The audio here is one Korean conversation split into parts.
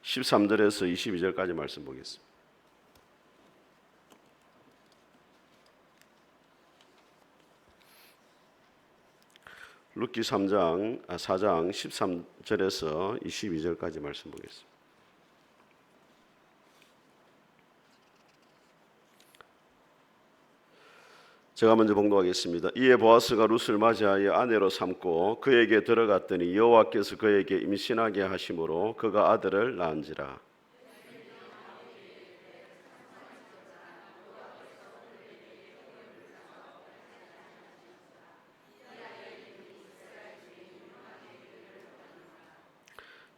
13절에서 22절까지 말씀 보겠습니다. 룻기 4장 13절에서 22절까지 말씀 보겠습니다. 제가 먼저 봉독하겠습니다. 이에 보아스가 룻을 맞이하여 아내로 삼고 그에게 들어갔더니 여호와께서 그에게 임신하게 하심으로 그가 아들을 낳은지라.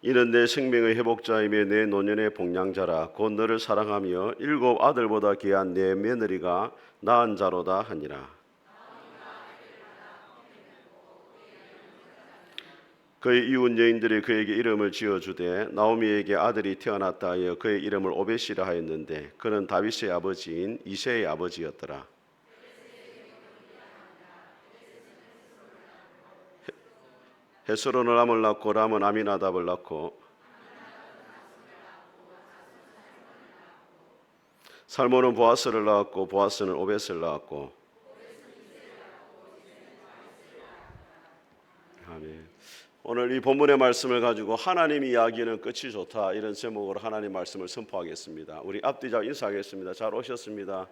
이는 내 생명의 회복자이며 내 노년의 복량자라. 곧 너를 사랑하며 7 아들보다 귀한 내 며느리가 낳은 자로다 하니라. 그의 이웃 여인들이 그에게 이름을 지어주되 나오미에게 아들이 태어났다 하여 그의 이름을 오벳이라 하였는데 그는 다윗의 아버지인 이새의 아버지였더라. 헤스론은 람을 낳고 람은 아미나답을 낳고 살몬은 보아스를 낳았고 보아스는 오벳을 낳았고. 아멘. 오늘 이 본문의 말씀을 가지고 하나님 이야기는 끝이 좋다, 이런 제목으로 하나님 말씀을 선포하겠습니다. 우리 앞뒤자 인사하겠습니다. 잘 오셨습니다.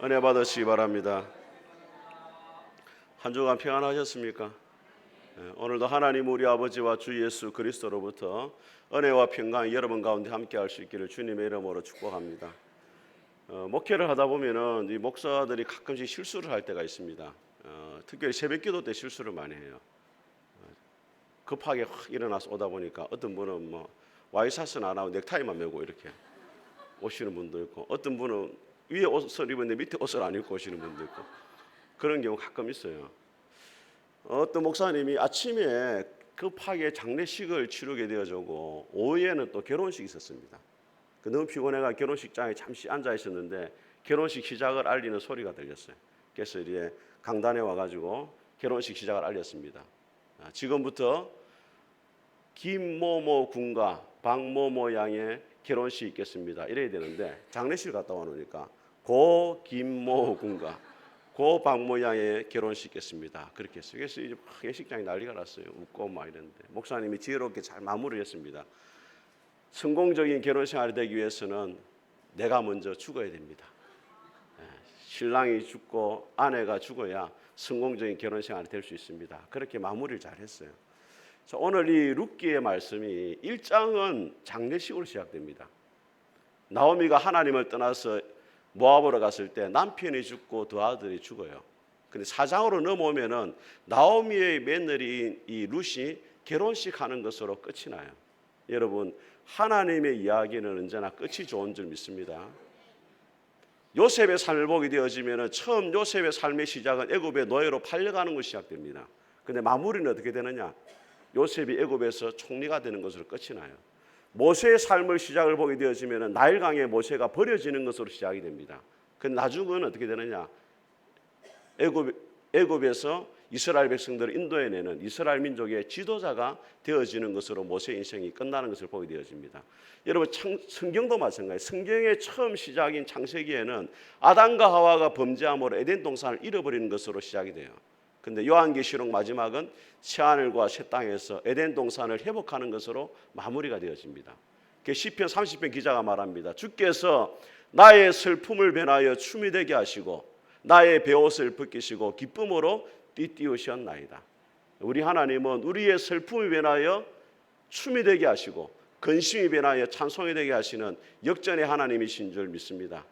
은혜 받으시기 바랍니다. 한 주간 평안하셨습니까? 오늘도 하나님 우리 아버지와 주 예수 그리스도로부터 은혜와 평강이 여러분 가운데 함께할 수 있기를 주님의 이름으로 축복합니다. 목회를 하다 보면은 이 목사들이 가끔씩 실수를 할 때가 있습니다. 특별히 새벽기도 때 실수를 많이 해요. 급하게 확 일어나서 오다 보니까 어떤 분은 뭐 와이셔츠는 안 하고 넥타이만 메고 이렇게 오시는 분도 있고, 어떤 분은 위에 옷을 입었는데 밑에 옷을 안 입고 오시는 분도 있고, 그런 경우 가끔 있어요. 어떤 목사님이 아침에 급하게 장례식을 치르게 되어지고 오후에는 또 결혼식이 있었습니다. 너무 피곤해가 결혼식장에 잠시 앉아 있었는데 결혼식 시작을 알리는 소리가 들렸어요. 그래서 이제 강단에 와가지고 결혼식 시작을 알렸습니다. 지금부터 김모모 군과 박모모 양의 결혼식이 있겠습니다. 이래야 되는데 장례식을 갔다 와놓으니까 고 김모 군과 고 박모 양의 결혼식 있겠습니다. 그렇게 했어요. 그래서 이제 예식장이 난리가 났어요. 웃고 막 이랬는데 목사님이 지혜롭게 잘 마무리했습니다. 성공적인 결혼생활이 되기 위해서는 내가 먼저 죽어야 됩니다. 신랑이 죽고 아내가 죽어야 성공적인 결혼생활이 될 수 있습니다. 그렇게 마무리를 잘 했어요. 오늘 이 룻기의 말씀이 1장은 장례식으로 시작됩니다. 나오미가 하나님을 떠나서 모압으로 갔을 때 남편이 죽고 두 아들이 죽어요. 근데 4장으로 넘어오면은 나오미의 며느리인 이 룻이 결혼식 하는 것으로 끝이 나요. 여러분, 하나님의 이야기는 언제나 끝이 좋은 줄 믿습니다. 요셉의 삶을 보게 되어지면 처음 요셉의 삶의 시작은 애굽의 노예로 팔려가는 것이 시작됩니다. 근데 마무리는 어떻게 되느냐? 요셉이 애굽에서 총리가 되는 것으로 끝이 나요. 모세의 삶을 시작을 보게 되어지면 나일강에 모세가 버려지는 것으로 시작이 됩니다. 근데 나중은 어떻게 되느냐? 애굽에서 이스라엘 백성들을 인도해내는 이스라엘 민족의 지도자가 되어지는 것으로 모세의 인생이 끝나는 것을 보게 되어집니다. 여러분, 성경도 마찬가지예요. 성경의 처음 시작인 창세기에는 아담과 하와가 범죄함으로 에덴 동산을 잃어버리는 것으로 시작이 돼요. 근데 요한계시록 마지막은 새하늘과 새 땅에서 에덴 동산을 회복하는 것으로 마무리가 되어집니다. 시편 30편 기자가 말합니다. 주께서 나의 슬픔을 변하여 춤이 되게 하시고 나의 베옷을 벗기시고 기쁨으로 띠띠우셨나이다. 우리 하나님은 우리의 슬픔이 변하여 춤이 되게 하시고 근심이 변하여 찬송이 되게 하시는 역전의 하나님이신 줄 믿습니다.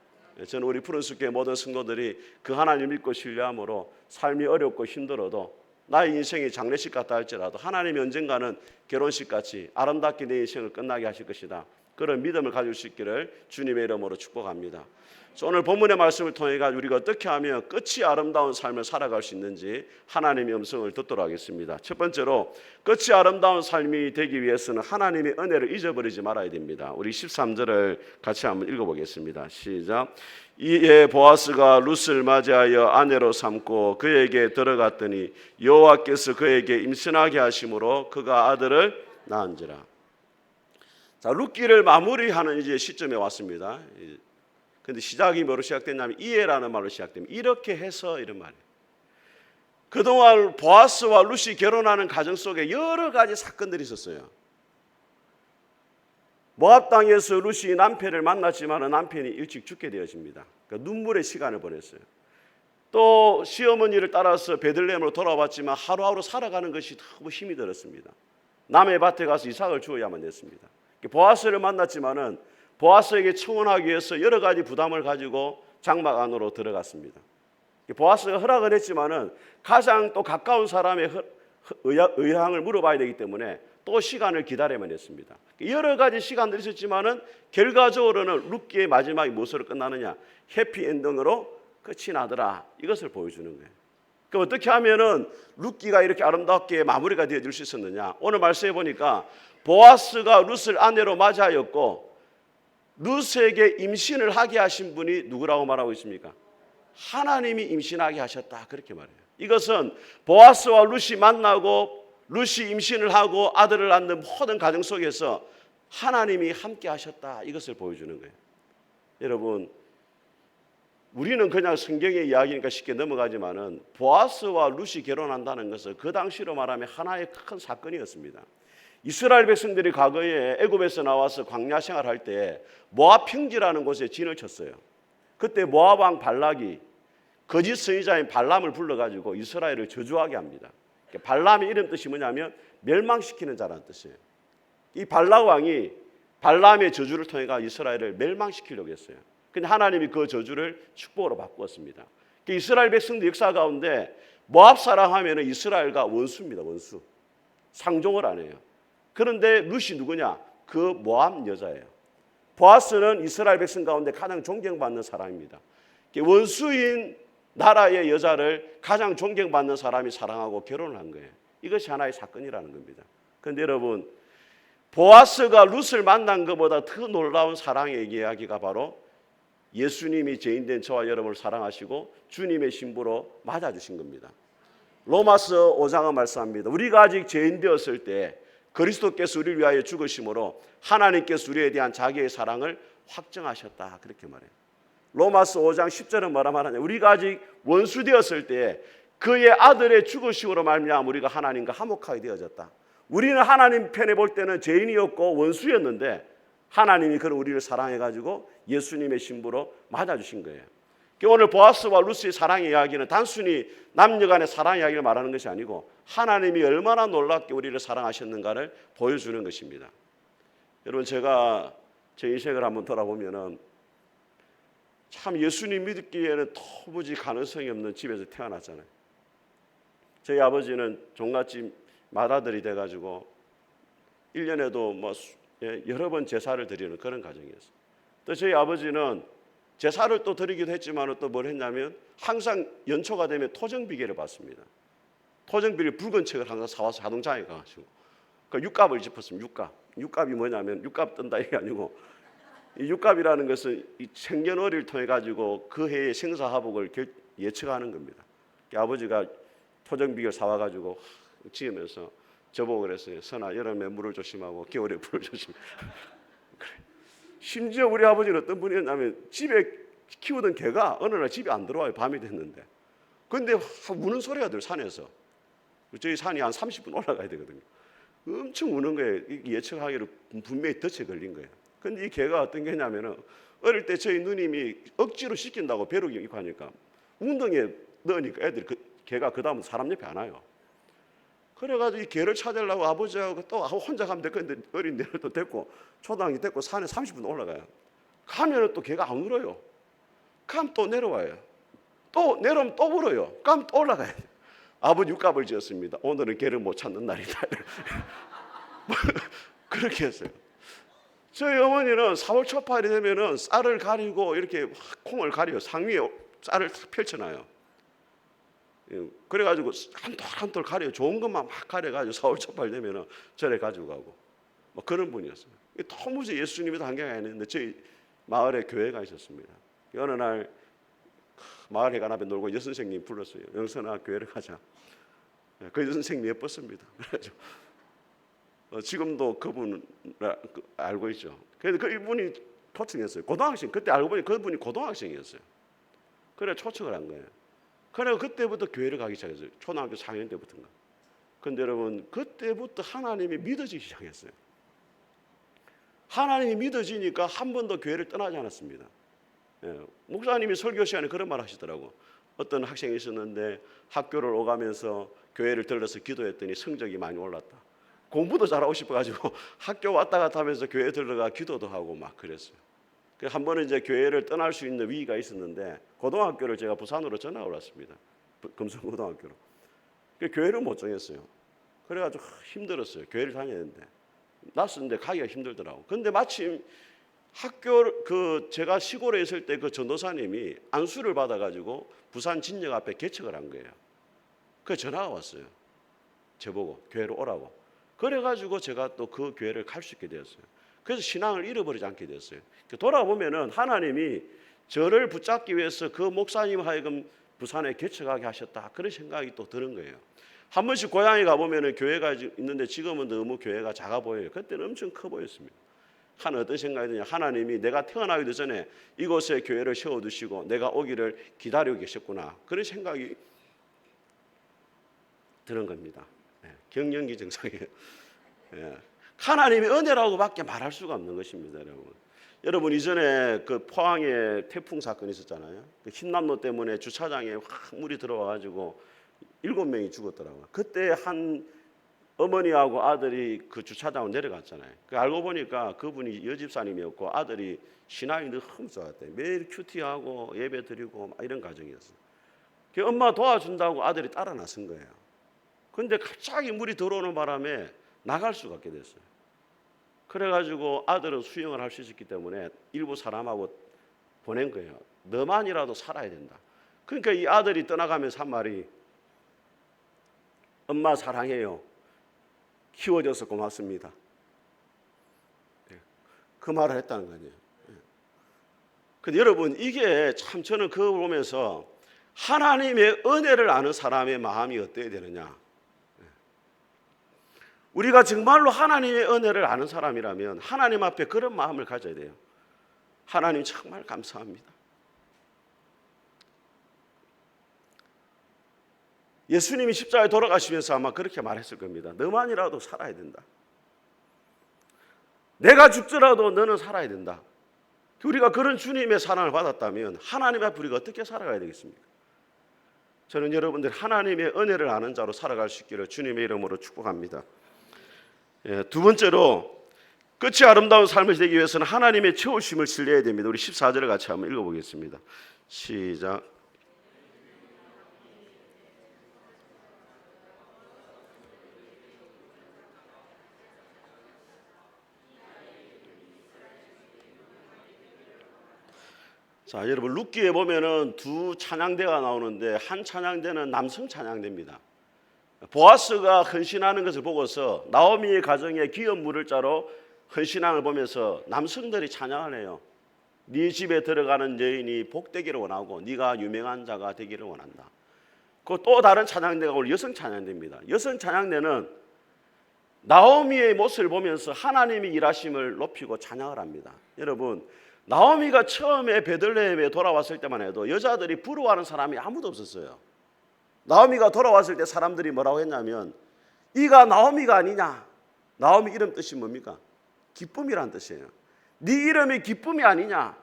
저는 우리 푸른숲교회 모든 성도들이 그 하나님 믿고 신뢰함으로 삶이 어렵고 힘들어도 나의 인생이 장례식 같다 할지라도 하나님이 언젠가는 결혼식같이 아름답게 내 인생을 끝나게 하실 것이다, 그런 믿음을 가질 수 있기를 주님의 이름으로 축복합니다. 오늘 본문의 말씀을 통해 우리가 어떻게 하면 끝이 아름다운 삶을 살아갈 수 있는지 하나님의 음성을 듣도록 하겠습니다. 첫 번째로 끝이 아름다운 삶이 되기 위해서는 하나님의 은혜를 잊어버리지 말아야 됩니다. 우리 13절을 같이 한번 읽어보겠습니다. 시작. 이에 보아스가 룻을 맞이하여 아내로 삼고 그에게 들어갔더니 여호와께서 그에게 임신하게 하심으로 그가 아들을 낳은지라. 자, 룻기를 마무리하는 이제 시점에 왔습니다. 근데 시작이 뭐로 시작됐냐면 이해라는 말로 시작됩니다. 이렇게 해서 이런 말이에요. 그동안 보아스와 룻이 결혼하는 과정 속에 여러 가지 사건들이 있었어요. 모압 땅에서 룻이 남편을 만났지만 남편이 일찍 죽게 되어집니다. 그러니까 눈물의 시간을 보냈어요. 또 시어머니를 따라서 베들레헴으로 돌아왔지만 하루하루 살아가는 것이 너무 힘이 들었습니다. 남의 밭에 가서 이삭을 주어야만 됐습니다. 보아스를 만났지만은 보아스에게 청혼하기 위해서 여러 가지 부담을 가지고 장막 안으로 들어갔습니다. 보아스가 허락을 했지만은 가장 또 가까운 사람의 의향을 물어봐야 되기 때문에 또 시간을 기다려야만 했습니다. 여러 가지 시간들이 있었지만은 결과적으로는 룻기의 마지막이 무엇으로 끝나느냐? 해피엔딩으로 끝이 나더라. 이것을 보여주는 거예요. 그 어떻게 하면은 룻기가 이렇게 아름답게 마무리가 되어질 수 있었느냐? 오늘 말씀해 보니까 보아스가 룻을 아내로 맞이하였고 룻에게 임신을 하게 하신 분이 누구라고 말하고 있습니까? 하나님이 임신하게 하셨다. 그렇게 말해요. 이것은 보아스와 룻이 만나고 룻이 임신을 하고 아들을 낳는 모든 과정 속에서 하나님이 함께 하셨다. 이것을 보여주는 거예요. 여러분, 우리는 그냥 성경의 이야기니까 쉽게 넘어가지만은 보아스와 룻이 결혼한다는 것은 그 당시로 말하면 하나의 큰 사건이었습니다. 이스라엘 백성들이 과거에 애굽에서 나와서 광야 생활할 때 모압 평지라는 곳에 진을 쳤어요. 그때 모압 왕 발락이 거짓 선지자인 발람을 불러가지고 이스라엘을 저주하게 합니다. 발람의 이름 뜻이 뭐냐면 멸망시키는 자라는 뜻이에요. 이 발락 왕이 발람의 저주를 통해 이스라엘을 멸망시키려고 했어요. 근데 하나님이 그 저주를 축복으로 바꾸었습니다. 이스라엘 백성들 역사 가운데 모압 사람 하면 이스라엘과 원수입니다. 원수. 상종을 안 해요. 그런데 룻이 누구냐? 그 모압 여자예요. 보아스는 이스라엘 백성 가운데 가장 존경받는 사람입니다. 원수인 나라의 여자를 가장 존경받는 사람이 사랑하고 결혼을 한 거예요. 이것이 하나의 사건이라는 겁니다. 그런데 여러분, 보아스가 룻을 만난 것보다 더 놀라운 사랑의 이야기가 바로 예수님이 죄인된 저와 여러분을 사랑하시고 주님의 신부로 맞아주신 겁니다. 로마서 5장은 말씀합니다. 우리가 아직 죄인 되었을 때 그리스도께서 우리를 위하여 죽으심으로 하나님께서 우리에 대한 자기의 사랑을 확정하셨다. 그렇게 말해요. 로마서 5장 10절은 뭐라 말하냐? 우리가 아직 원수 되었을 때 그의 아들의 죽으심으로 말미암아 우리가 하나님과 화목하게 되어졌다. 우리는 하나님 편에 볼 때는 죄인이었고 원수였는데 하나님이 그런 우리를 사랑해가지고 예수님의 신부로 맞아주신 거예요. 오늘 보아스와 룻의 사랑의 이야기는 단순히 남녀간의 사랑 이야기를 말하는 것이 아니고 하나님이 얼마나 놀랍게 우리를 사랑하셨는가를 보여주는 것입니다. 여러분, 제가 제 인생을 한번 돌아보면은 참 예수님 믿기에는 도무지 가능성이 없는 집에서 태어났잖아요. 저희 아버지는 종갓집 맏아들이 돼가지고 1년에도 뭐 여러 번 제사를 드리는 그런 가정이었어요. 또 저희 아버지는 제사를 또 드리기도 했지만 또 뭘 했냐면 항상 연초가 되면 토정비계를 받습니다. 토정비를 붉은 책을 항상 사와서 자동차에 가가지고 그 육갑을 짚었습니다. 육갑. 육갑이 뭐냐면 육갑 뜬다 이게 아니고 이 육갑이라는 것은 이 생년월일을 통해 가지고 그 해의 생사화복을 예측하는 겁니다. 아버지가 토정비계를 사와 가지고 지으면서 저보고 그랬어요. 선아, 여름에 물을 조심하고 겨울에 불을 조심해. 그래. 심지어 우리 아버지는 어떤 분이었냐면 집에 키우던 개가 어느 날 집에 안 들어와요. 밤이 됐는데. 근데 우는 소리가 들어요. 산에서. 저희 산이 한 30분 올라가야 되거든요. 엄청 우는 거예요. 예측하기로 분명히 덫에 걸린 거예요. 근데 이 개가 어떤 개냐면은 어릴 때 저희 누님이 억지로 시킨다고 벼룩이 입고 하니까 웅덩이에 넣으니까 애들이 개가 그 다음은 사람 옆에 안 와요. 그래가지고 이 개를 찾으려고 아버지하고 또 혼자 가면 될 건데 어린 애를 또 데리고 초등학교 데리고 산에 30분 올라가요. 가면은 또 개가 안 울어요. 가면 또 내려와요. 또 내려오면 또 울어요. 가면 또 올라가요. 아버지 육갑을 지었습니다. 오늘은 개를 못 찾는 날이다. 그렇게 했어요. 저희 어머니는 4월 초파일이 되면은 쌀을 가리고 이렇게 콩을 가려요. 상위에 쌀을 펼쳐놔요. 그래가지고 한 톨 가려 좋은 것만 막 가려가지고 4월 초팔 되면은 절에 가지고 가고 뭐 그런 분이었어요. 도무지 예수님이 단계가 아니었는데 저희 마을에 교회가 있었습니다. 어느 날 마을 회관 앞에 놀고 여선생님 불렀어요. 영선아 교회를 가자. 그 여선생님 예뻤습니다. 그래가지고 지금도 그분 알고 있죠. 그래서 그 이분이 초청했어요. 고등학생. 그때 알고 보니 그분이 고등학생이었어요. 그래 초청을 한 거예요. 그래 그때부터 교회를 가기 시작했어요. 초등학교 4학년 때부터인가. 근데 여러분 그때부터 하나님이 믿어지기 시작했어요. 하나님이 믿어지니까 한 번도 교회를 떠나지 않았습니다. 목사님이 설교 시간에 그런 말 하시더라고. 어떤 학생이 있었는데 학교를 오가면서 교회를 들러서 기도했더니 성적이 많이 올랐다. 공부도 잘하고 싶어가지고 학교 왔다 갔다 하면서 교회 들러가 기도도 하고 막 그랬어요. 한 번은 이제 교회를 떠날 수 있는 위기가 있었는데 고등학교를 제가 부산으로 전학을 왔습니다. 금성고등학교로. 교회를 못 정했어요. 그래가지고 힘들었어요. 교회를 다녀야 되는데 낯선데 가기가 힘들더라고. 근데 마침 학교 제가 시골에 있을 때 그 전도사님이 안수를 받아가지고 부산 진역 앞에 개척을 한 거예요. 그 전화가 왔어요. 저보고 교회로 오라고. 그래가지고 제가 또 그 교회를 갈 수 있게 되었어요. 그래서 신앙을 잃어버리지 않게 되었어요. 돌아보면은 하나님이 저를 붙잡기 위해서 그 목사님 하여금 부산에 개척하게 하셨다. 그런 생각이 또 드는 거예요. 한 번씩 고향에 가보면은 교회가 있는데 지금은 너무 교회가 작아 보여요. 그때는 엄청 커 보였습니다. 하는 어떤 생각이 드냐. 하나님이 내가 태어나기도 전에 이곳에 교회를 세워두시고 내가 오기를 기다리고 계셨구나. 그런 생각이 드는 겁니다. 경련기 증상이에요. 하나님의 은혜라고밖에 말할 수가 없는 것입니다, 여러분. 여러분 이전에 그 포항에 태풍 사건이 있었잖아요. 그 흰남노 때문에 주차장에 확 물이 들어와가지고 7명이 죽었더라고요. 그때 한 어머니하고 아들이 그 주차장으로 내려갔잖아요. 알고 보니까 그분이 여집사님이었고 아들이 신앙이 너무 좋았대요. 매일 큐티하고 예배 드리고 막 이런 가정이었어요. 엄마 도와준다고 아들이 따라 나선 거예요. 근데 갑자기 물이 들어오는 바람에 나갈 수가 없게 됐어요. 그래가지고 아들은 수영을 할 수 있었기 때문에 일부 사람하고 보낸 거예요. 너만이라도 살아야 된다. 그러니까 이 아들이 떠나가면서 한 말이 엄마 사랑해요. 키워줘서 고맙습니다. 그 말을 했다는 거 아니에요. 근데 여러분 이게 참 저는 그걸 보면서 하나님의 은혜를 아는 사람의 마음이 어때야 되느냐. 우리가 정말로 하나님의 은혜를 아는 사람이라면 하나님 앞에 그런 마음을 가져야 돼요. 하나님 정말 감사합니다. 예수님이 십자가에 돌아가시면서 아마 그렇게 말했을 겁니다. 너만이라도 살아야 된다. 내가 죽더라도 너는 살아야 된다. 우리가 그런 주님의 사랑을 받았다면 하나님 앞에 우리가 어떻게 살아가야 되겠습니까? 저는 여러분들 하나님의 은혜를 아는 자로 살아갈 수 있기를 주님의 이름으로 축복합니다. 두 번째로 끝이 아름다운 삶을 되기 위해서는 하나님의 채우심을 신뢰해야 됩니다. 우리 14절을 같이 한번 읽어보겠습니다. 시작. 자, 여러분 룻기에 보면은 두 찬양대가 나오는데 한 찬양대는 남성 찬양대입니다. 보아스가 헌신하는 것을 보고서 나오미의 가정에 기업 물을 자로 헌신함을 보면서 남성들이 찬양을 해요. 네 집에 들어가는 여인이 복되기를 원하고 네가 유명한 자가 되기를 원한다. 그 또 다른 찬양대가 오늘 여성 찬양대입니다. 여성 찬양대는 나오미의 모습을 보면서 하나님이 일하심을 높이고 찬양을 합니다. 여러분 나오미가 처음에 베들레헴에 돌아왔을 때만 해도 여자들이 부러워하는 사람이 아무도 없었어요. 나오미가 돌아왔을 때 사람들이 뭐라고 했냐면 이가 나오미가 아니냐. 나오미 이름 뜻이 뭡니까? 기쁨이란 뜻이에요. 네 이름이 기쁨이 아니냐.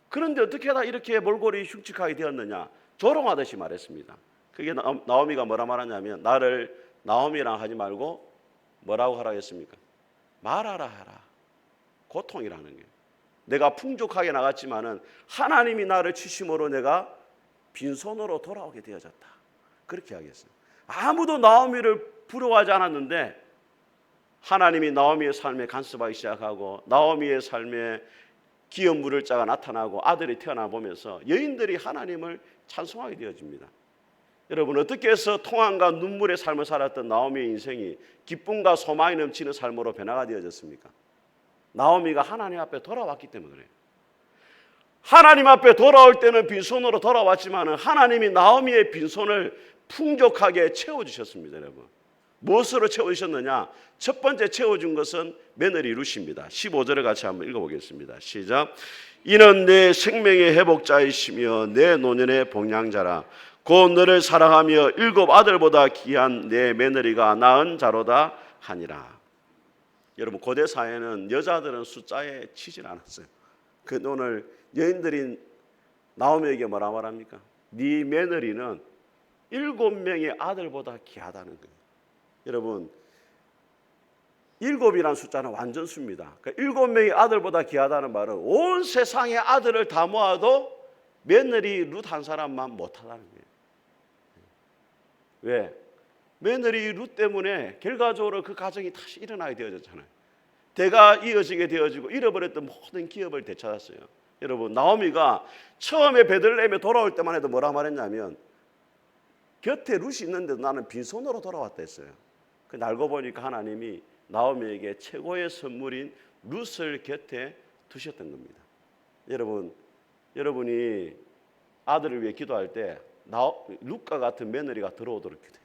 그런데 어떻게 다 이렇게 몰골이 흉측하게 되었느냐. 조롱하듯이 말했습니다. 그게 나오미가 뭐라 말하냐면 나를 나오미랑 하지 말고 뭐라고 하라 했습니까? 말하라 하라. 고통이라는 게. 내가 풍족하게 나갔지만은 하나님이 나를 치심으로 내가 빈손으로 돌아오게 되어졌다. 그렇게 하겠어요. 아무도 나오미를 부러워하지 않았는데 하나님이 나오미의 삶에 간섭하기 시작하고 나오미의 삶에 기업 물을 자가 나타나고 아들이 태어나 보면서 여인들이 하나님을 찬송하게 되어집니다. 여러분 어떻게 해서 통함과 눈물의 삶을 살았던 나오미의 인생이 기쁨과 소망이 넘치는 삶으로 변화가 되어졌습니까? 나오미가 하나님 앞에 돌아왔기 때문에 그래요. 하나님 앞에 돌아올 때는 빈손으로 돌아왔지만 하나님이 나오미의 빈손을 풍족하게 채워주셨습니다. 여러분 무엇으로 채워주셨느냐? 첫 번째 채워준 것은 며느리 룻입니다. 15절을 같이 한번 읽어보겠습니다. 시작. 이는 내 생명의 회복자이시며 내 노년의 복량자라. 곧 너를 사랑하며 7 아들보다 귀한 내 며느리가 낳은 자로다 하니라. 여러분, 고대 사회는 여자들은 숫자에 치질 않았어요. 그 오늘 여인들인 나오미에게 뭐라 말합니까? 네 며느리는 7명의 아들보다 귀하다는 거예요. 여러분, 7이라는 숫자는 완전 수입니다. 그러니까 7명의 아들보다 귀하다는 말은 온 세상의 아들을 다 모아도 며느리 룻 한 사람만 못하다는 거예요. 왜? 며느리 룻 때문에 결과적으로 그 가정이 다시 일어나게 되어졌잖아요. 대가 이어지게 되어지고 잃어버렸던 모든 기업을 되찾았어요. 여러분, 나오미가 처음에 베들레헴에 돌아올 때만 해도 뭐라 말했냐면 곁에 룻이 있는데도 나는 빈손으로 돌아왔다 했어요. 그 알고 보니까 하나님이 나오미에게 최고의 선물인 룻을 곁에 두셨던 겁니다. 여러분이 아들을 위해 기도할 때 룻과 같은 며느리가 들어오도록 기도해요.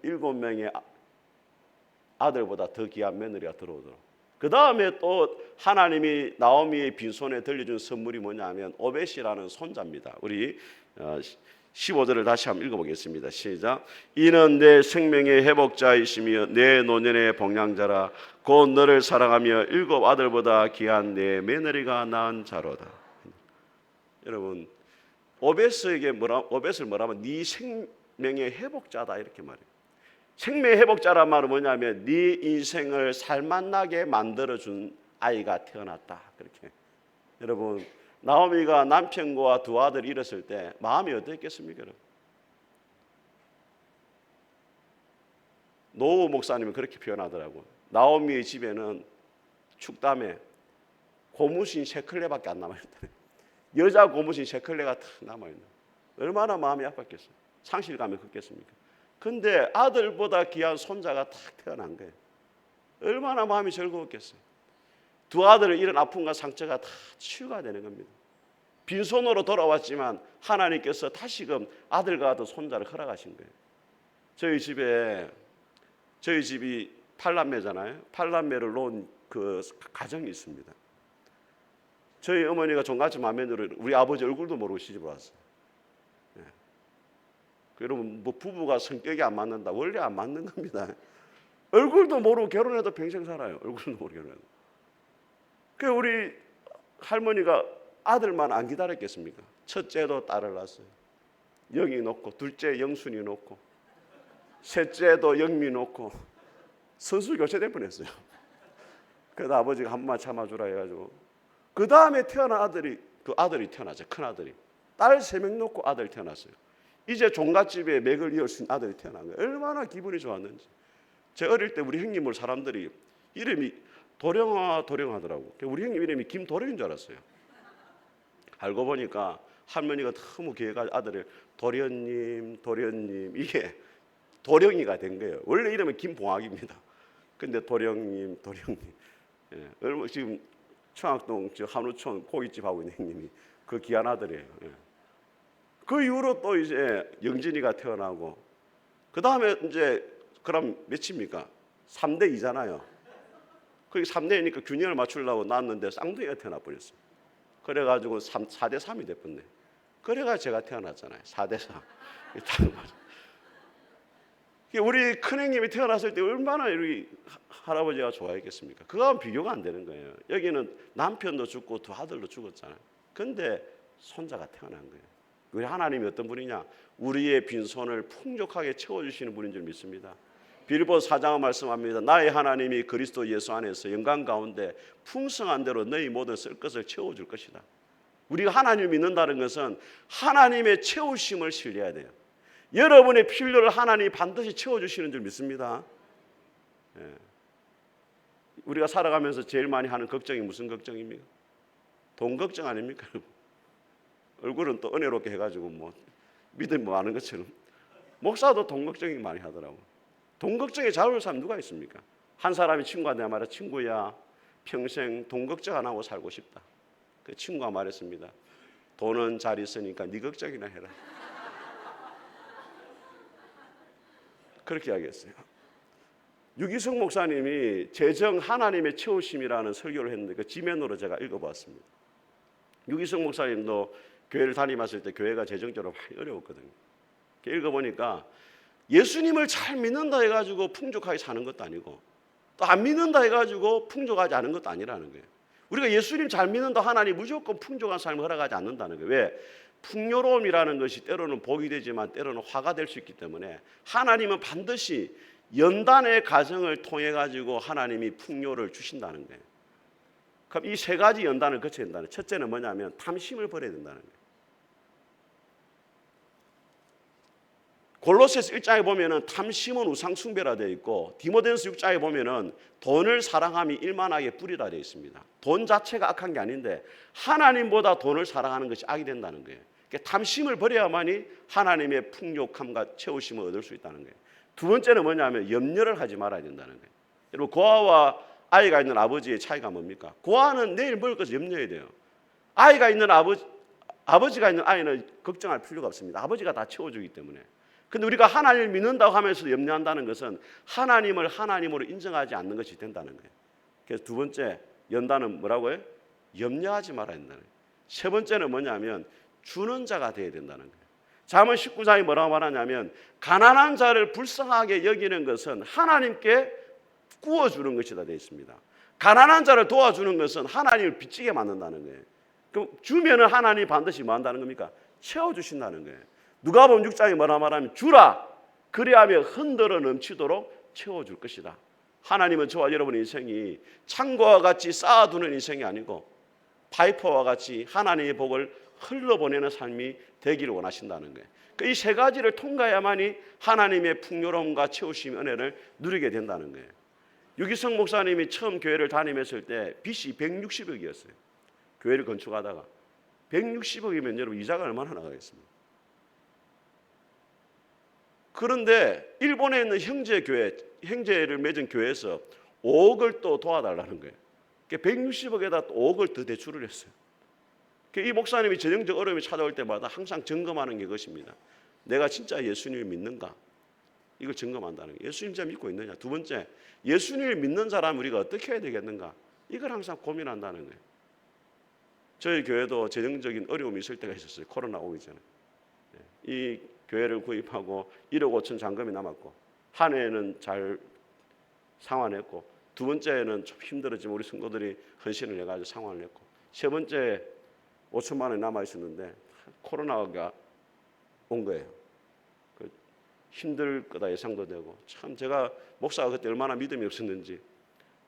7명의 아들보다 더 귀한 며느리가 들어오도록. 그 다음에 또 하나님이 나오미의 빈손에 들려준 선물이 뭐냐면 오벳이라는 손자입니다. 우리 15절을 다시 한번 읽어보겠습니다. 시작. 이는 내 생명의 회복자이시며 내 노년의 복량자라. 곧 너를 사랑하며 7 아들보다 귀한 내 며느리가 낳은 자로다. 여러분, 오벳을 뭐라면 네 생명의 회복자다 이렇게 말해요. 생명의 회복자란 말은 뭐냐면 네 인생을 살맛나게 만들어준 아이가 태어났다. 그렇게. 여러분, 나오미가 남편과 2 아들을 잃었을 때 마음이 어땠겠습니까? 노후 목사님은 그렇게 표현하더라고요. 나오미의 집에는 축담에 고무신 3켤레밖에 안 남아있다. 여자 고무신 3켤레가 다 남아있는. 얼마나 마음이 아팠겠어요. 상실감이 컸겠습니까? 근데 아들보다 귀한 손자가 딱 태어난 거예요. 얼마나 마음이 즐거웠겠어요. 2 아들을 잃은 아픔과 상처가 다 치유가 되는 겁니다. 빈손으로 돌아왔지만 하나님께서 다시금 아들과 같은 손자를 허락하신 거예요. 저희 집이 8남매잖아요. 8남매를 놓은 그 가정이 있습니다. 저희 어머니가 종갓집 맏며느리 우리 아버지 얼굴도 모르고 시집을 왔어요. 여러분, 뭐 부부가 성격이 안 맞는다. 원래 안 맞는 겁니다. 얼굴도 모르고 결혼해도 평생 살아요. 얼굴도 모르고 결혼해도. 그 우리 할머니가 아들만 안 기다렸겠습니까? 첫째도 딸을 낳았어요. 영이 놓고, 둘째 영순이 놓고, 셋째도 영미 놓고 선수 교체될 뻔했어요. 그래도 아버지가 한 번만 참아주라 해가지고 그 다음에 태어난 아들이 그 아들이 태어났죠. 큰 아들이 딸 3명 놓고 아들 태어났어요. 이제 종갓집에 맥을 이을 수 있는 아들이 태어난 거예요. 얼마나 기분이 좋았는지. 제 어릴 때 우리 형님을 사람들이 이름이 도령하더라고. 우리 형님 이름이 김도령인 줄 알았어요. 알고 보니까 할머니가 너무 귀해가 아들을 도련님 이게 도령이가 된 거예요. 원래 이름은 김봉학입니다. 근데 도령님. 예. 지금 청학동 한우촌 고깃집 하고 있는 형님이 그 귀한 아들이에요. 예. 그 이후로 또 이제 영진이가 태어나고 그 다음에 이제 그럼 몇입니까? 3대2잖아요. 그게 3대이니까 균형을 맞추려고 낳았는데 쌍둥이가 태어나 버렸어요. 그래가지고 4대3이 됐었네. 그래가 제가 태어났잖아요. 4대4. 우리 큰형님이 태어났을 때 얼마나 우리 할아버지가 좋아했겠습니까? 그거하고 비교가 안 되는 거예요. 여기는 남편도 죽고 2 아들도 죽었잖아요. 근데 손자가 태어난 거예요. 우리 하나님이 어떤 분이냐? 우리의 빈손을 풍족하게 채워주시는 분인 줄 믿습니다. 빌보서 4장은 말씀합니다. 나의 하나님이 그리스도 예수 안에서 영광 가운데 풍성한 대로 너희 모든 쓸 것을 채워줄 것이다. 우리가 하나님을 믿는다는 것은 하나님의 채우심을 신뢰해야 돼요. 여러분의 필요를 하나님이 반드시 채워주시는 줄 믿습니다. 예. 우리가 살아가면서 제일 많이 하는 걱정이 무슨 걱정입니까? 돈 걱정 아닙니까? 얼굴은 또 은혜롭게 해가지고 뭐 믿음 뭐 아는 것처럼 목사도 돈 걱정이 많이 하더라고. 돈 걱정에 잘 올 사람 누가 있습니까? 한 사람이 친구한테 말해, 친구야 평생 돈 걱정 안 하고 살고 싶다. 그 친구가 말했습니다. 돈은 잘 있으니까 네 걱정이나 해라. 그렇게 이야기했어요. 유기성 목사님이 재정 하나님의 채우심이라는 설교를 했는데 그 지면으로 제가 읽어보았습니다. 유기성 목사님도 교회를 다니면서 때 교회가 재정적으로 많이 어려웠거든요. 읽어보니까 예수님을 잘 믿는다 해가지고 풍족하게 사는 것도 아니고 또 안 믿는다 해가지고 풍족하지 않은 것도 아니라는 거예요. 우리가 예수님 잘 믿는다 하나님 무조건 풍족한 삶을 허락하지 않는다는 거예요. 왜? 풍요로움이라는 것이 때로는 복이 되지만 때로는 화가 될 수 있기 때문에 하나님은 반드시 연단의 과정을 통해 가지고 하나님이 풍요를 주신다는 거예요. 그럼 이 세 가지 연단을 거쳐야 된다는 거예요. 첫째는 뭐냐면 탐심을 버려야 된다는 거예요. 골로새서 1장에 보면은 탐심은 우상 숭배라 되어 있고 디모데전서 6장에 보면은 돈을 사랑함이 일만하게 뿌리라 되어 있습니다. 돈 자체가 악한 게 아닌데 하나님보다 돈을 사랑하는 것이 악이 된다는 거예요. 그러니까 탐심을 버려야만이 하나님의 풍족함과 채우심을 얻을 수 있다는 거예요. 두 번째는 뭐냐면 염려를 하지 말아야 된다는 거예요. 여러분 고아와 아이가 있는 아버지의 차이가 뭡니까? 고아는 내일 먹을 것을 염려해야 돼요. 아이가 있는 아버지가 있는 아이는 걱정할 필요가 없습니다. 아버지가 다 채워주기 때문에. 근데 우리가 하나님을 믿는다고 하면서 염려한다는 것은 하나님을 하나님으로 인정하지 않는 것이 된다는 거예요. 그래서 두 번째 연단은 뭐라고요? 염려하지 말아야 된다는 거예요. 세 번째는 뭐냐면 주는 자가 되어야 된다는 거예요. 잠언 19장이 뭐라고 말하냐면 가난한 자를 불쌍하게 여기는 것은 하나님께 구워주는 것이다 되어 있습니다. 가난한 자를 도와주는 것은 하나님을 빚지게 만든다는 거예요. 그럼 주면은 하나님이 반드시 뭐 한다는 겁니까? 채워주신다는 거예요. 누가복음 6장에 뭐라 말하면 주라 그리하면 흔들어 넘치도록 채워줄 것이다. 하나님은 저와 여러분의 인생이 창고와 같이 쌓아두는 인생이 아니고 파이퍼와 같이 하나님의 복을 흘러보내는 삶이 되기를 원하신다는 거예요. 이 세 가지를 통과해야만이 하나님의 풍요로움과 채우심의 은혜를 누리게 된다는 거예요. 유기성 목사님이 처음 교회를 다니면서 때 빚이 160억이었어요. 교회를 건축하다가 160억이면 여러분 이자가 얼마나 나가겠습니까? 그런데 일본에 있는 형제를 맺은 교회에서 5억을 또 도와달라는 거예요. 160억에다 또 5억을 더 대출을 했어요. 이 목사님이 재정적 어려움이 찾아올 때마다 항상 점검하는 게 그것입니다. 내가 진짜 예수님을 믿는가? 이걸 점검한다는 거예요. 예수님 진짜 믿고 있느냐? 두 번째, 예수님을 믿는 사람 우리가 어떻게 해야 되겠는가? 이걸 항상 고민한다는 거예요. 저희 교회도 재정적인 어려움이 있을 때가 있었어요. 코로나 오기 전에. 이 교회를 구입하고 1억 5천 잔금이 남았고 한 해에는 잘 상환했고 두 번째는 좀 힘들었지만 우리 성도들이 헌신을 해가지고 상환을 했고 세 번째 5천만 원이 남아 있었는데 코로나가 온 거예요. 힘들 거다 예상도 되고 참 제가 목사가 그때 얼마나 믿음이 없었는지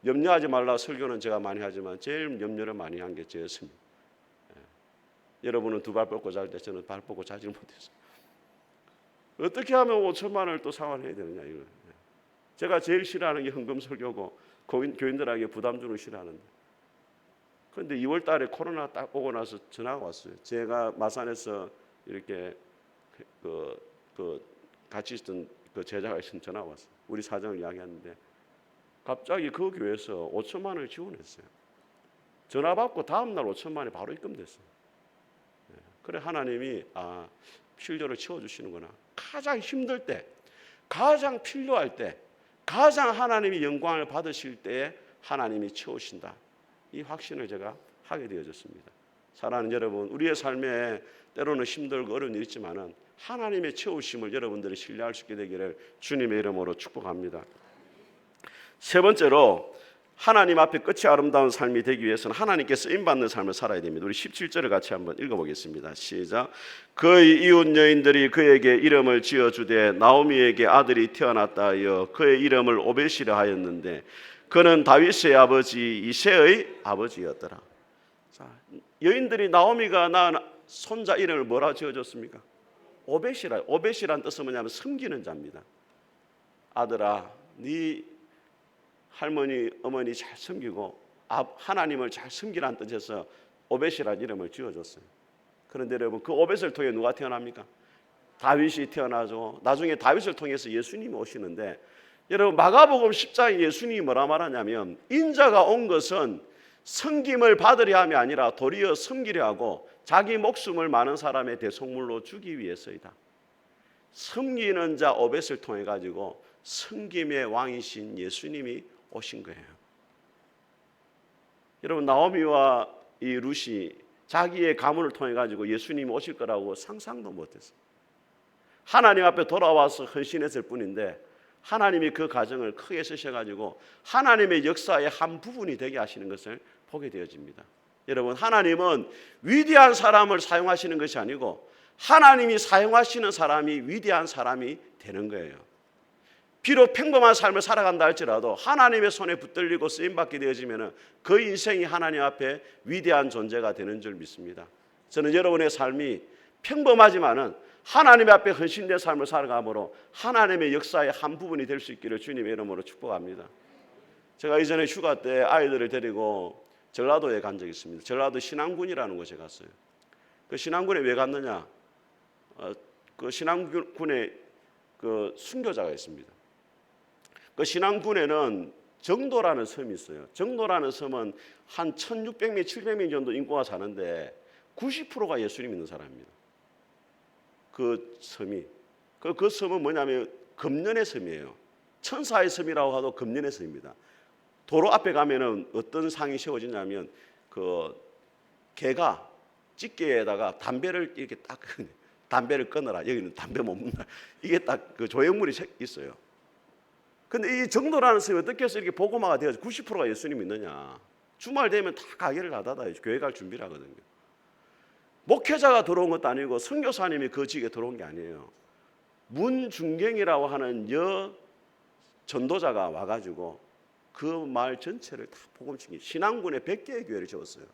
염려하지 말라 설교는 제가 많이 하지만 제일 염려를 많이 한 게 저였습니다. 여러분은 두 발 뻗고 잘 때 저는 발 뻗고 자지 못했어요. 어떻게 하면 5천만 원을 또 상환해야 되느냐 이거. 제가 제일 싫어하는 게 헌금 설교고 교인들에게 부담 주는 거 싫어하는데. 그런데 2월 달에 코로나 딱 오고 나서 전화가 왔어요. 제가 마산에서 이렇게 같이 있던 그 제자가 있으면 전화가 왔어요. 우리 사정을 이야기하는데 갑자기 그 교회에서 5천만 원을 지원했어요. 전화 받고 다음 날 5천만 원이 바로 입금됐어요. 그래 하나님이 필요를 채워주시는구나. 가장 힘들 때, 가장 필요할 때, 가장 하나님이 영광을 받으실 때에 하나님이 채우신다. 이 확신을 제가 하게 되어졌습니다. 사랑하는 여러분, 우리의 삶에 때로는 힘들고 어려운 일이 있지만은 하나님의 채우심을 여러분들이 신뢰할 수 있게 되기를 주님의 이름으로 축복합니다. 세 번째로 하나님 앞에 끝이 아름다운 삶이 되기 위해서는 하나님께 쓰임받는 삶을 살아야 됩니다. 우리 17절을 같이 한번 읽어보겠습니다. 시작. 그의 이웃 여인들이 그에게 이름을 지어주되 나오미에게 아들이 태어났다 하여 그의 이름을 오벳이라 하였는데 그는 다윗의 아버지 이새의 아버지였더라. 자, 여인들이 나오미가 낳은 손자 이름을 뭐라 지어줬습니까? 오벳이라. 오벳이란 뜻은 뭐냐면 섬기는 자입니다. 아들아, 네 할머니, 어머니 잘 섬기고 하나님을 잘 섬기라는 뜻에서 오벳이라는 이름을 지어줬어요. 그런데 여러분 그 오벳을 통해 누가 태어납니까? 다윗이 태어나죠. 나중에 다윗을 통해서 예수님이 오시는데 여러분 마가복음 10장에 예수님이 뭐라 말하냐면 인자가 온 것은 섬김을 받으려 함이 아니라 도리어 섬기려 하고 자기 목숨을 많은 사람의 대속물로 주기 위해서이다. 섬기는 자 오벳을 통해 가지고 섬김의 왕이신 예수님이 오신 거예요. 여러분, 나오미와 이 룻이 자기의 가문을 통해 가지고 예수님이 오실 거라고 상상도 못했어요. 하나님 앞에 돌아와서 헌신했을 뿐인데 하나님이 그 가정을 크게 쓰셔가지고 하나님의 역사의 한 부분이 되게 하시는 것을 보게 되어집니다. 여러분, 하나님은 위대한 사람을 사용하시는 것이 아니고 하나님이 사용하시는 사람이 위대한 사람이 되는 거예요. 비록 평범한 삶을 살아간다 할지라도 하나님의 손에 붙들리고 쓰임받게 되어지면 그 인생이 하나님 앞에 위대한 존재가 되는 줄 믿습니다. 저는 여러분의 삶이 평범하지만은 하나님 앞에 헌신된 삶을 살아감으로 하나님의 역사의 한 부분이 될 수 있기를 주님의 이름으로 축복합니다. 제가 이전에 휴가 때 아이들을 데리고 전라도에 간 적이 있습니다. 전라도 신안군이라는 곳에 갔어요. 그 신안군에 왜 갔느냐? 그 신안군에 그 순교자가 있습니다. 그 신안군에는 정도라는 섬이 있어요. 정도라는 섬은 한 1600명, 700명 정도 인구가 사는데 90%가 예수님 믿는 사람입니다. 그 섬이. 그 섬은 뭐냐면 금년의 섬이에요. 천사의 섬이라고 하도 금년의 섬입니다. 도로 앞에 가면은 어떤 상이 세워지냐면 그 개가 집게에다가 담배를 이렇게 딱 담배를 끊어라. 여기는 담배 못 먹는다. 이게 딱 그 조형물이 있어요. 근데 이 정도라는 섬이 어떻게 해서 이렇게 복음화가 되어서 90%가 예수님 믿느냐? 주말 되면 다 가게를 닫아요. 교회 갈 준비를 하거든요. 목회자가 들어온 것도 아니고 선교사님이 그 지역에 들어온 게 아니에요. 문중경이라고 하는 여 전도자가 와가지고 그 마을 전체를 다 복음시킨 신안군에 100개의 교회를 지었어요.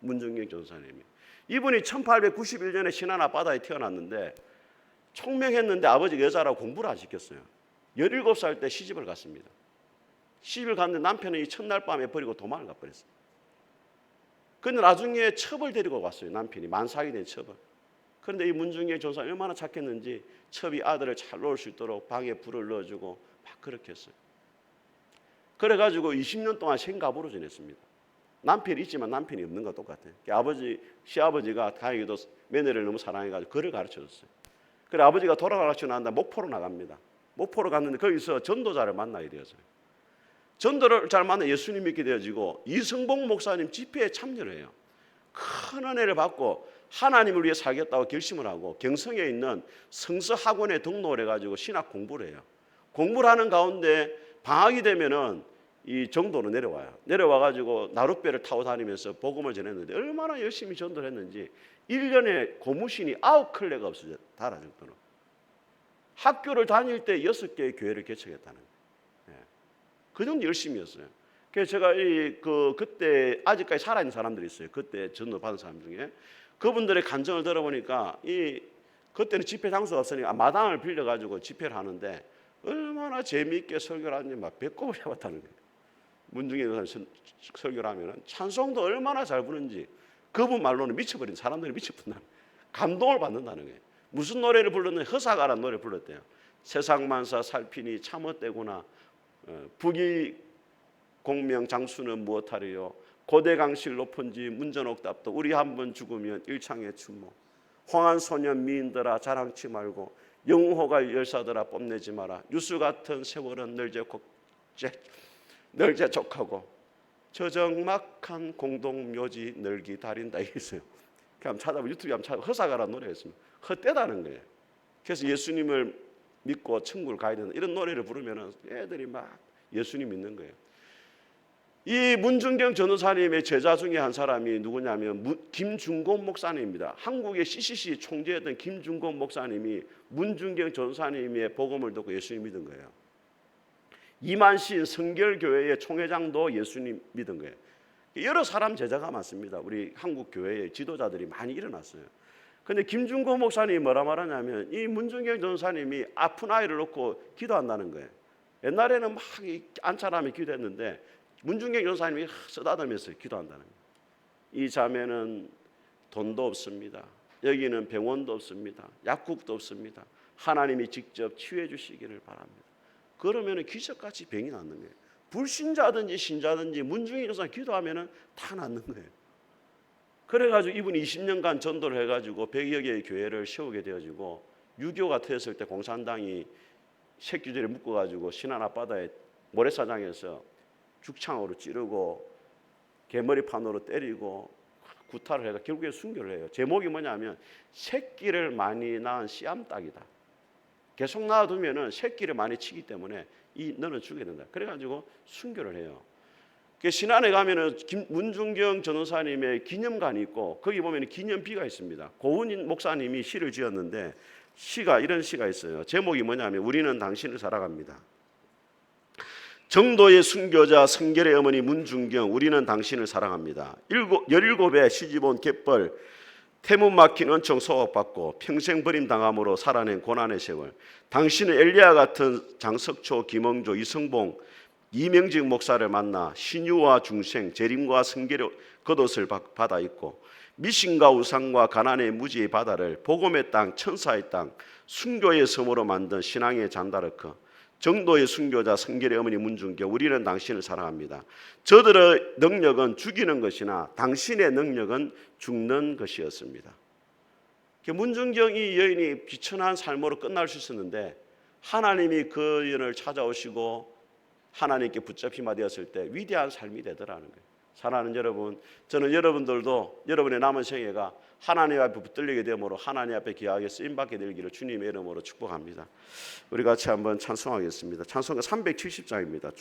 문중경 전도사님이. 이분이 1891년에 신안 앞바다에 태어났는데 총명했는데 아버지가 여자라고 공부를 안 시켰어요. 17살 때 시집을 갔습니다. 시집을 갔는데 남편은 이 첫날 밤에 버리고 도망을 가버렸어요. 그런데 나중에 첩을 데리고 갔어요. 남편이 만삭이 된 첩을. 그런데 이 문중경 전사님 얼마나 착했는지 첩이 아들을 잘 놓을 수 있도록 방에 불을 넣어주고 막 그렇게 했어요. 그래가지고 20년 동안 생가부로 지냈습니다. 남편이 있지만 남편이 없는 거 똑같아요. 시아버지가 다행히도 며느리를 너무 사랑해가지고 그를 가르쳐줬어요. 그래 아버지가 돌아가시고 난 다음에 목포로 나갑니다. 목포로 갔는데 거기서 전도자를 만나게 되었어요. 전도를 잘 만나 예수님 믿게 되어지고 이성봉 목사님 집회에 참여를 해요. 큰 은혜를 받고 하나님을 위해 살겠다고 결심을 하고 경성에 있는 성서학원에 등록을 해가지고 신학 공부를 해요. 공부를 하는 가운데 방학이 되면은 이 정도로 내려와요. 내려와가지고 나룻배를 타고 다니면서 복음을 전했는데 얼마나 열심히 전도를 했는지 1년에 고무신이 9켤레가 없어져 달아 정도로. 학교를 다닐 때 6개의 교회를 개척했다는 거예요. 그 정도 열심히였어요. 그래서 제가 그때 아직까지 살아있는 사람들이 있어요. 그때 전도 받은 사람 중에 그분들의 간증을 들어보니까 그때는 집회 장소가 없으니까 마당을 빌려가지고 집회를 하는데 얼마나 재미있게 설교를 하는지 막 배꼽을 잡았다는 거예요. 문중에 설교를 하면 찬송도 얼마나 잘 부르는지 그분 말로는 미쳐버린 사람들이 미쳐버린다는 거예요. 감동을 받는다는 거예요. 무슨 노래를 불렀느냐? 허사가라는 노래를 불렀대요. 세상만사 살피니 참헛되구나. 부귀공명 장수는 무엇하리요? 고대강실 높은지 문전옥답도 우리 한번 죽으면 일창의 춘모. 황한소년 미인들아 자랑치 말고 영호가 열사들아 뽐내지 마라. 유수 같은 세월은 널제족하고 저정막한 공동묘지 널기 다린다 이랬어요. 그냥 찾아보면 유튜브에 한번 찾아보면 허사가라는 노래가 있습니다. 헛되다는 거예요. 그래서 예수님을 믿고 천국을 가야 된다 이런 노래를 부르면 애들이 막 예수님 믿는 거예요. 이 문중경 전도사님의 제자 중에 한 사람이 누구냐면 김중곤 목사님입니다. 한국의 CCC 총재였던 김중곤 목사님이 문중경 전도사님의 복음을 듣고 예수님 믿은 거예요. 이만신 성결교회의 총회장도 예수님 믿은 거예요. 여러 사람 제자가 많습니다. 우리 한국 교회의 지도자들이 많이 일어났어요. 그런데 김중곤 목사님이 뭐라 말하냐면 이 문중경 전도사님이 아픈 아이를 놓고 기도한다는 거예요. 옛날에는 막 안차람이 기도했는데 문중경 전도사님이 쓰다듬으면서 기도한다는 거예요. 이 자매는 돈도 없습니다. 여기는 병원도 없습니다. 약국도 없습니다. 하나님이 직접 치유해 주시기를 바랍니다. 그러면 기적같이 병이 낫는 거예요. 불신자든지 신자든지 문중경 전도사님 기도하면 다 낫는 거예요. 그래가지고 이분이 20년간 전도를 해가지고 100여 개의 교회를 세우게 되어지고 6.25가 터졌을 때 공산당이 새끼줄에 묶어가지고 신안 앞바다에 모래사장에서 죽창으로 찌르고 개머리판으로 때리고 구타를 해서 결국에 순교를 해요. 제목이 뭐냐면 새끼를 많이 낳은 씨암탉이다. 계속 낳아두면은 새끼를 많이 치기 때문에 너는 죽게 된다. 그래가지고 순교를 해요. 신안에 가면은 문중경 전도사님의 기념관이 있고 거기 보면 기념비가 있습니다. 고은인 목사님이 시를 지었는데 이런 시가 있어요. 제목이 뭐냐면 우리는 당신을 사랑합니다. 정도의 순교자 성결의 어머니 문중경, 우리는 당신을 사랑합니다. 17의 시집온 갯벌, 태문 막힌 은총 소각받고 평생 버림당함으로 살아낸 고난의 세월. 당신은 엘리야 같은 장석초, 김영조, 이성봉, 이명직 목사를 만나 신유와 중생, 재림과 성결의 겉옷을 받아 입고 미신과 우상과 가난의 무지의 바다를 복음의 땅, 천사의 땅, 순교의 섬으로 만든 신앙의 잔다르크. 정도의 순교자 성결의 어머니 문중경, 우리는 당신을 사랑합니다. 저들의 능력은 죽이는 것이나 당신의 능력은 죽는 것이었습니다. 문중경 이 여인이 비천한 삶으로 끝날 수 있었는데 하나님이 그 여인을 찾아오시고 하나님께 붙잡히마 되었을 때 위대한 삶이 되더라는 거예요. 사랑하는 여러분, 저는 여러분들도 여러분의 남은 생애가 하나님 앞에 붙들리게 되므로 하나님 앞에 귀하게 쓰임받게 되기를 주님의 이름으로 축복합니다. 우리 같이 한번 찬송하겠습니다. 찬송가 370장입니다.